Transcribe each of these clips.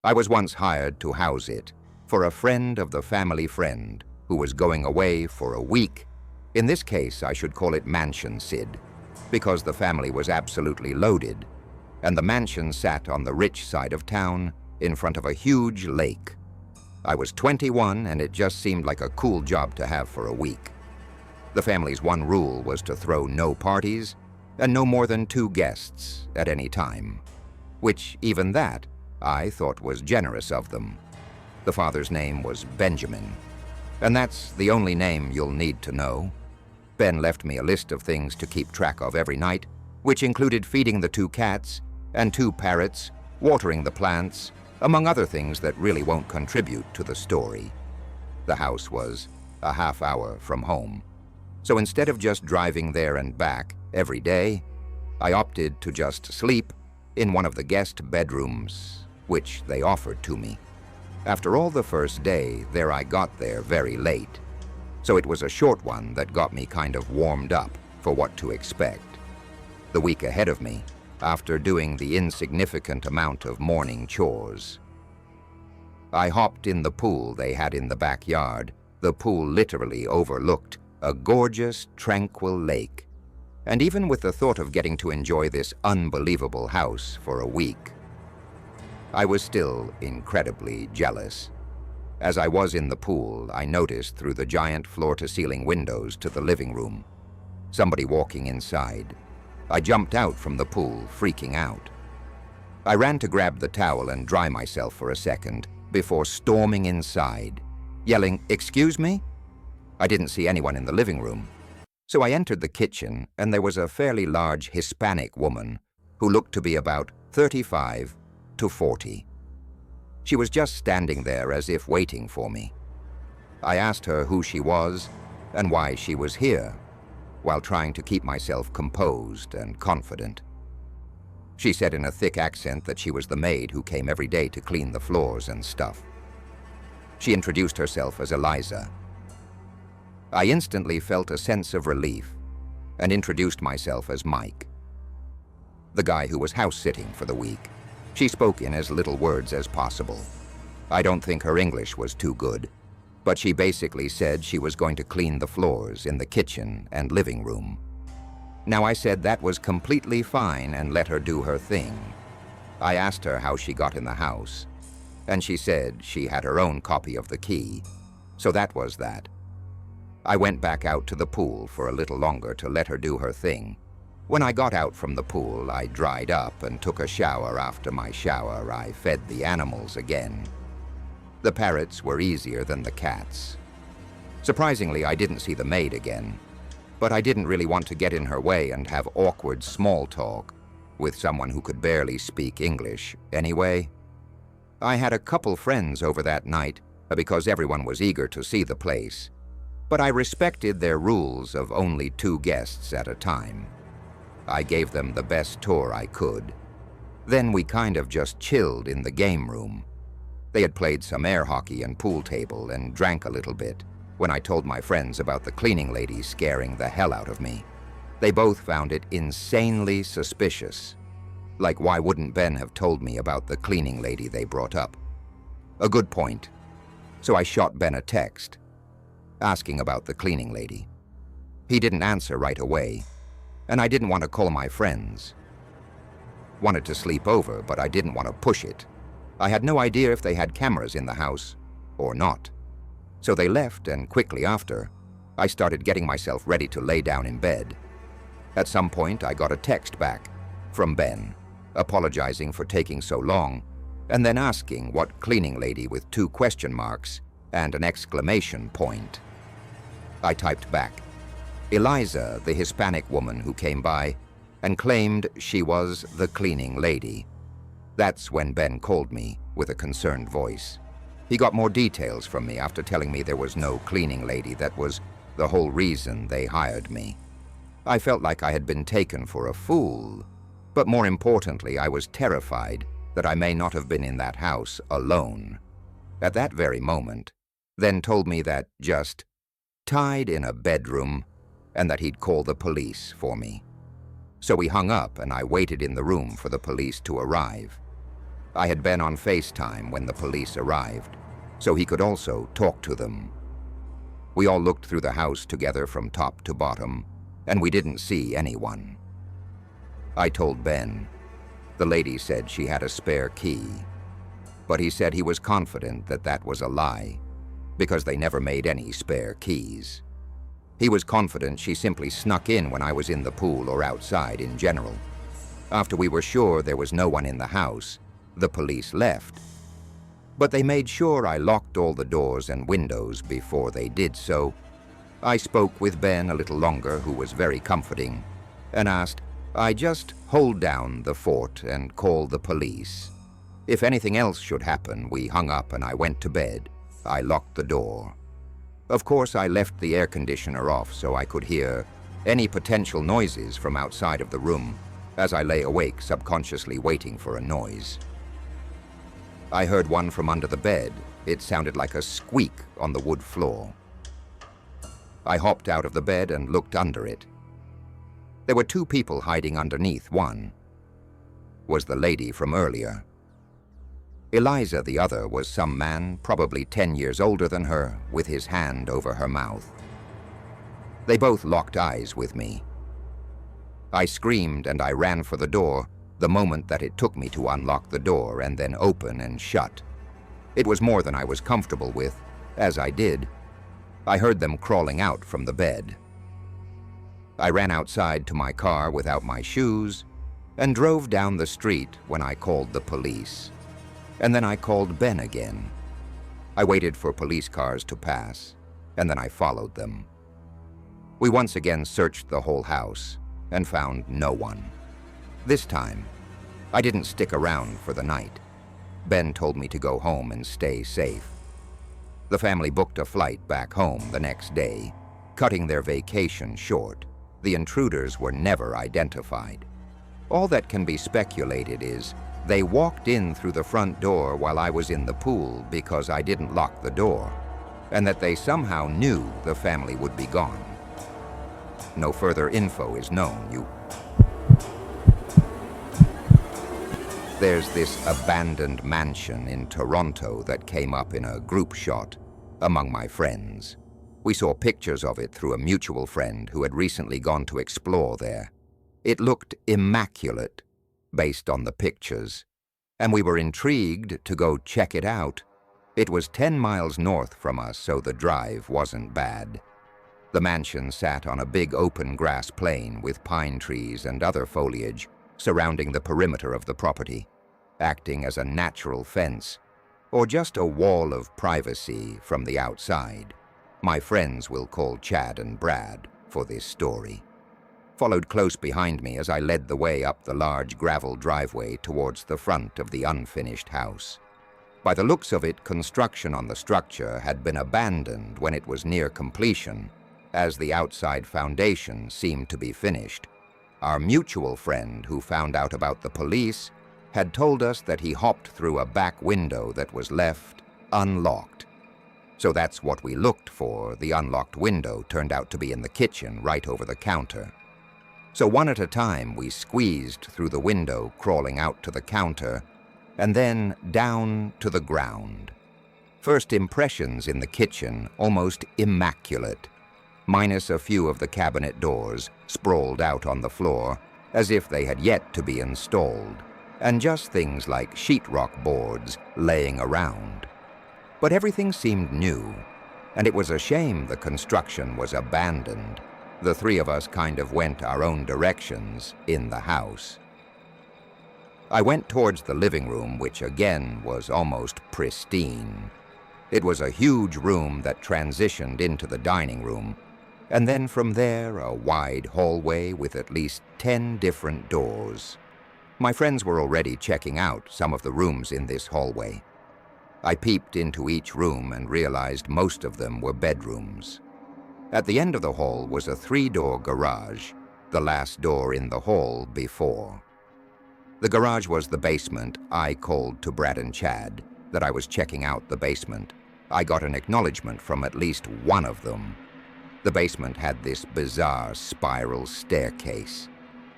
I was once hired to house it for a friend of the family friend who was going away for a week. In this case, I should call it Mansion Sid, because the family was absolutely loaded, and the mansion sat on the rich side of town in front of a huge lake. I was 21, and it just seemed like a cool job to have for a week. The family's one rule was to throw no parties and no more than 2 guests at any time, which even that I thought was generous of them. The father's name was Benjamin, and that's the only name you'll need to know. Ben left me a list of things to keep track of every night, which included feeding the 2 cats and 2 parrots, watering the plants, among other things that really won't contribute to the story. The house was a half-hour from home, so instead of just driving there and back every day, I opted to just sleep in one of the guest bedrooms, which they offered to me. After all, the first day there I got there very late, so it was a short one that got me kind of warmed up for what to expect. The week ahead of me, after doing the insignificant amount of morning chores, I hopped in the pool they had in the backyard. The pool literally overlooked a gorgeous, tranquil lake, and even with the thought of getting to enjoy this unbelievable house for a week, I was still incredibly jealous. As I was in the pool, I noticed through the giant floor-to-ceiling windows to the living room somebody walking inside. I jumped out from the pool, freaking out. I ran to grab the towel and dry myself for a second before storming inside, yelling, "Excuse me?" I didn't see anyone in the living room, so I entered the kitchen, and there was a fairly large Hispanic woman who looked to be about 35 to 40. She was just standing there as if waiting for me. I asked her who she was and why she was here, while trying to keep myself composed and confident. She said in a thick accent that she was the maid who came every day to clean the floors and stuff. She introduced herself as Eliza. I instantly felt a sense of relief and introduced myself as Mike, the guy who was house-sitting for the week. She spoke in as little words as possible. I don't think her English was too good, but she basically said she was going to clean the floors in the kitchen and living room. Now, I said that was completely fine and let her do her thing. I asked her how she got in the house, and she said she had her own copy of the key, so that was that. I went back out to the pool for a little longer to let her do her thing. When I got out from the pool, I dried up and took a shower. After my shower, I fed the animals again. The parrots were easier than the cats. Surprisingly, I didn't see the maid again, but I didn't really want to get in her way and have awkward small talk with someone who could barely speak English anyway. I had a couple friends over that night because everyone was eager to see the place, but I respected their rules of only 2 guests at a time. I gave them the best tour I could. Then we kind of just chilled in the game room. They had played some air hockey and pool table and drank a little bit when I told my friends about the cleaning lady scaring the hell out of me. They both found it insanely suspicious. Like, why wouldn't Ben have told me about the cleaning lady they brought up? A good point. So I shot Ben a text, asking about the cleaning lady. He didn't answer right away, and I didn't want to call my friends. Wanted to sleep over, but I didn't want to push it. I had no idea if they had cameras in the house or not. So they left, and quickly after, I started getting myself ready to lay down in bed. At some point, I got a text back from Ben, apologizing for taking so long, and then asking what cleaning lady with 2 question marks and an exclamation point. I typed back, Eliza, the Hispanic woman who came by and claimed she was the cleaning lady. That's when Ben called me with a concerned voice. He got more details from me after telling me there was no cleaning lady. That was the whole reason they hired me. I felt like I had been taken for a fool, but more importantly, I was terrified that I may not have been in that house alone. At that very moment, then told me that just tied in a bedroom and that he'd call the police for me. So we hung up, and I waited in the room for the police to arrive. I had been on FaceTime when the police arrived, so he could also talk to them. We all looked through the house together from top to bottom, and we didn't see anyone. I told Ben. The lady said she had a spare key, but he said he was confident that that was a lie, because they never made any spare keys. He was confident she simply snuck in when I was in the pool or outside in general. After we were sure there was no one in the house, the police left. But they made sure I locked all the doors and windows before they did so. I spoke with Ben a little longer, who was very comforting, and asked I just hold down the fort and call the police. If anything else should happen, we hung up and I went to bed. I locked the door. Of course, I left the air conditioner off so I could hear any potential noises from outside of the room as I lay awake, subconsciously waiting for a noise. I heard one from under the bed. It sounded like a squeak on the wood floor. I hopped out of the bed and looked under it. There were two people hiding underneath. One was the lady from earlier. Eliza, the other, was some man, probably 10 years older than her, with his hand over her mouth. They both locked eyes with me. I screamed and I ran for the door the moment that it took me to unlock the door and then open and shut. It was more than I was comfortable with. As I did, I heard them crawling out from the bed. I ran outside to my car without my shoes and drove down the street when I called the police. And then I called Ben again. I waited for police cars to pass, and then I followed them. We once again searched the whole house and found no one. This time, I didn't stick around for the night. Ben told me to go home and stay safe. The family booked a flight back home the next day, cutting their vacation short. The intruders were never identified. All that can be speculated is they walked in through the front door while I was in the pool because I didn't lock the door, and that they somehow knew the family would be gone. No further info is known. There's this abandoned mansion in Toronto that came up in a group shot among my friends. We saw pictures of it through a mutual friend who had recently gone to explore there. It looked immaculate based on the pictures, and we were intrigued to go check it out. It was 10 miles north from us, so the drive wasn't bad. The mansion sat on a big open grass plain with pine trees and other foliage surrounding the perimeter of the property, acting as a natural fence, or just a wall of privacy from the outside. My friends will call Chad and Brad for this story. Followed close behind me as I led the way up the large gravel driveway towards the front of the unfinished house. By the looks of it, construction on the structure had been abandoned when it was near completion, as the outside foundation seemed to be finished. Our mutual friend who found out about the police had told us that he hopped through a back window that was left unlocked. So that's what we looked for. The unlocked window turned out to be in the kitchen, right over the counter. So one at a time, we squeezed through the window, crawling out to the counter, and then down to the ground. First impressions in the kitchen, almost immaculate, minus a few of the cabinet doors sprawled out on the floor, as if they had yet to be installed, and just things like sheetrock boards laying around. But everything seemed new, and it was a shame the construction was abandoned. The three of us kind of went our own directions in the house. I went towards the living room, which again was almost pristine. It was a huge room that transitioned into the dining room, and then from there a wide hallway with at least 10 different doors. My friends were already checking out some of the rooms in this hallway. I peeped into each room and realized most of them were bedrooms. At the end of the hall was a 3-door garage, the last door in the hall before. The garage was the basement. I called to Brad and Chad that I was checking out the basement. I got an acknowledgement from at least one of them. The basement had this bizarre spiral staircase,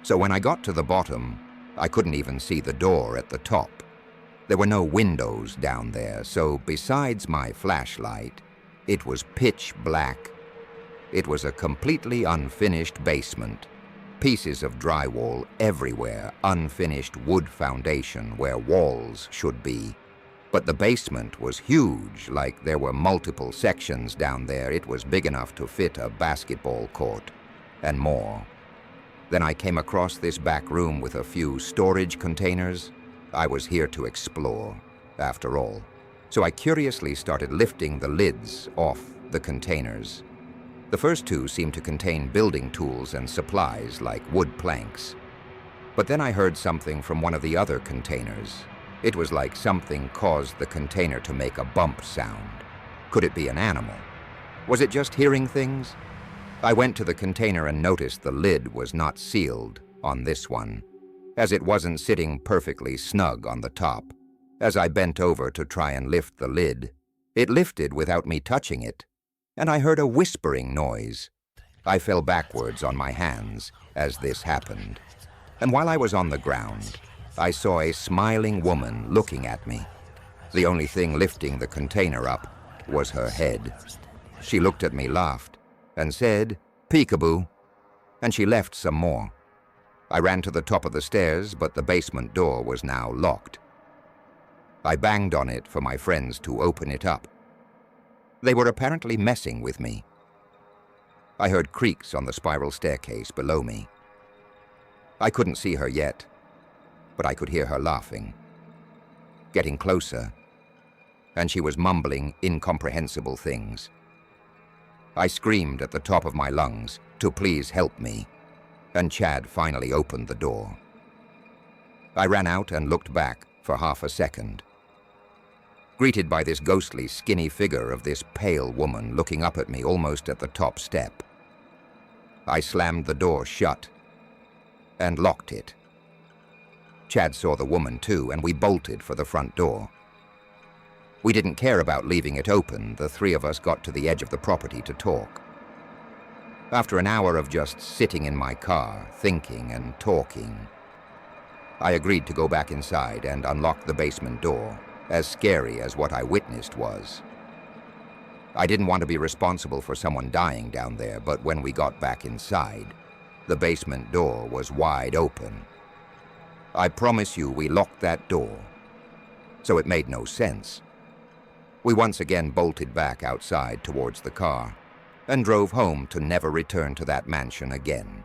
so when I got to the bottom, I couldn't even see the door at the top. There were no windows down there, so besides my flashlight, it was pitch black. It was a completely unfinished basement. Pieces of drywall everywhere, unfinished wood foundation where walls should be. But the basement was huge, like there were multiple sections down there. It was big enough to fit a basketball court and more. Then I came across this back room with a few storage containers. I was here to explore, after all. So I curiously started lifting the lids off the containers. The first two seemed to contain building tools and supplies like wood planks. But then I heard something from one of the other containers. It was like something caused the container to make a bump sound. Could it be an animal? Was it just hearing things? I went to the container and noticed the lid was not sealed on this one, as it wasn't sitting perfectly snug on the top. As I bent over to try and lift the lid, it lifted without me touching it, and I heard a whispering noise. I fell backwards on my hands as this happened, and while I was on the ground, I saw a smiling woman looking at me. The only thing lifting the container up was her head. She looked at me, laughed, and said, "Peekaboo," and she left some more. I ran to the top of the stairs, but the basement door was now locked. I banged on it for my friends to open it up. They were apparently messing with me. I heard creaks on the spiral staircase below me. I couldn't see her yet, but I could hear her laughing, getting closer, and she was mumbling incomprehensible things. I screamed at the top of my lungs to please help me, and Chad finally opened the door. I ran out and looked back for half a second, greeted by this ghostly, skinny figure of this pale woman looking up at me almost at the top step. I slammed the door shut and locked it. Chad saw the woman too, and we bolted for the front door. We didn't care about leaving it open. The three of us got to the edge of the property to talk. After an hour of just sitting in my car, thinking and talking, I agreed to go back inside and unlock the basement door, as scary as what I witnessed was. I didn't want to be responsible for someone dying down there, but when we got back inside, the basement door was wide open. I promise you we locked that door, so it made no sense. We once again bolted back outside towards the car and drove home to never return to that mansion again.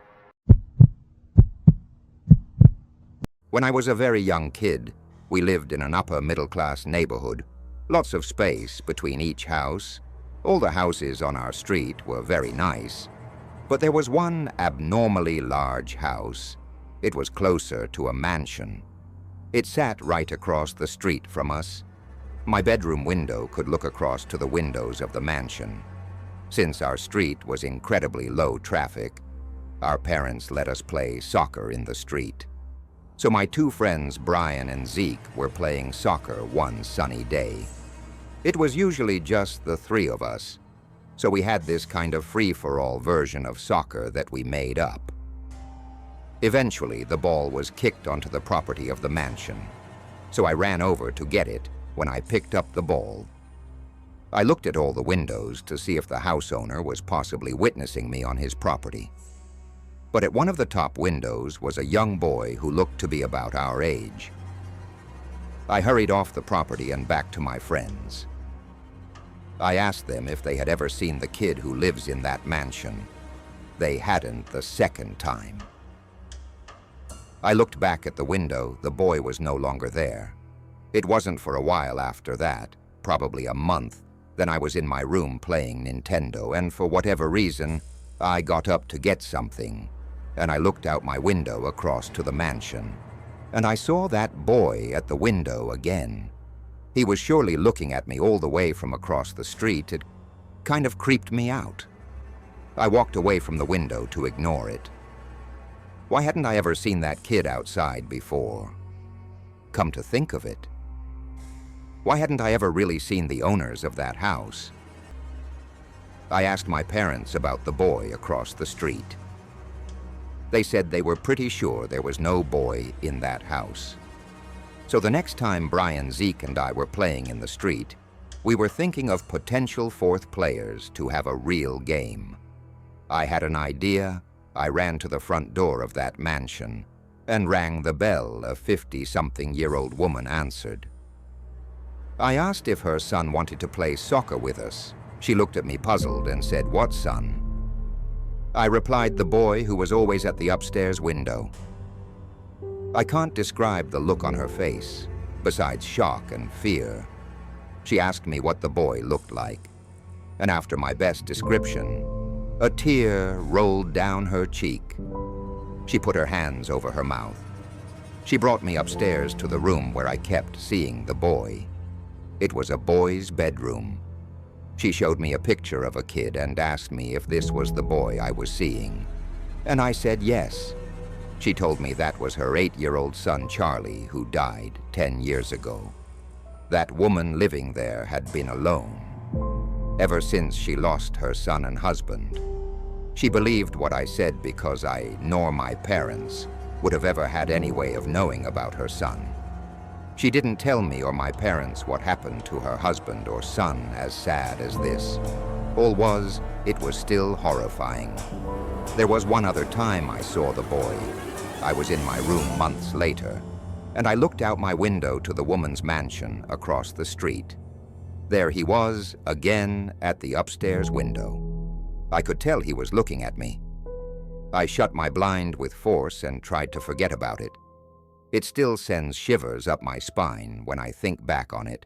When I was a very young kid, we lived in an upper-middle-class neighborhood, lots of space between each house. All the houses on our street were very nice, but there was one abnormally large house. It was closer to a mansion. It sat right across the street from us. My bedroom window could look across to the windows of the mansion. Since our street was incredibly low traffic, our parents let us play soccer in the street. So my two friends, Brian and Zeke, were playing soccer one sunny day. It was usually just the three of us, so we had this kind of free-for-all version of soccer that we made up. Eventually, the ball was kicked onto the property of the mansion, so I ran over to get it when I picked up the ball. I looked at all the windows to see if the house owner was possibly witnessing me on his property. But at one of the top windows was a young boy who looked to be about our age. I hurried off the property and back to my friends. I asked them if they had ever seen the kid who lives in that mansion. They hadn't the second time. I looked back at the window. The boy was no longer there. It wasn't for a while after that, probably a month. Then I was in my room playing Nintendo, and for whatever reason, I got up to get something, and I looked out my window across to the mansion, and I saw that boy at the window again. He was surely looking at me all the way from across the street. It kind of creeped me out. I walked away from the window to ignore it. Why hadn't I ever seen that kid outside before? Come to think of it, why hadn't I ever really seen the owners of that house? I asked my parents about the boy across the street. They said they were pretty sure there was no boy in that house. So the next time Brian, Zeke, and I were playing in the street, we were thinking of potential fourth players to have a real game. I had an idea. I ran to the front door of that mansion and rang the bell. A 50-something-year-old woman answered. I asked if her son wanted to play soccer with us. She looked at me puzzled and said, "What son?" I replied, "The boy who was always at the upstairs window." I can't describe the look on her face, besides shock and fear. She asked me what the boy looked like, and after my best description, a tear rolled down her cheek. She put her hands over her mouth. She brought me upstairs to the room where I kept seeing the boy. It was a boy's bedroom. She showed me a picture of a kid and asked me if this was the boy I was seeing, and I said yes. She told me that was her 8-year-old son, Charlie, who died 10 years ago. That woman living there had been alone ever since she lost her son and husband. She believed what I said because I, nor my parents, would have ever had any way of knowing about her son. She didn't tell me or my parents what happened to her husband or son as sad as this. It was still horrifying. There was one other time I saw the boy. I was in my room months later, and I looked out my window to the woman's mansion across the street. There he was, again, at the upstairs window. I could tell he was looking at me. I shut my blind with force and tried to forget about it. It still sends shivers up my spine when I think back on it.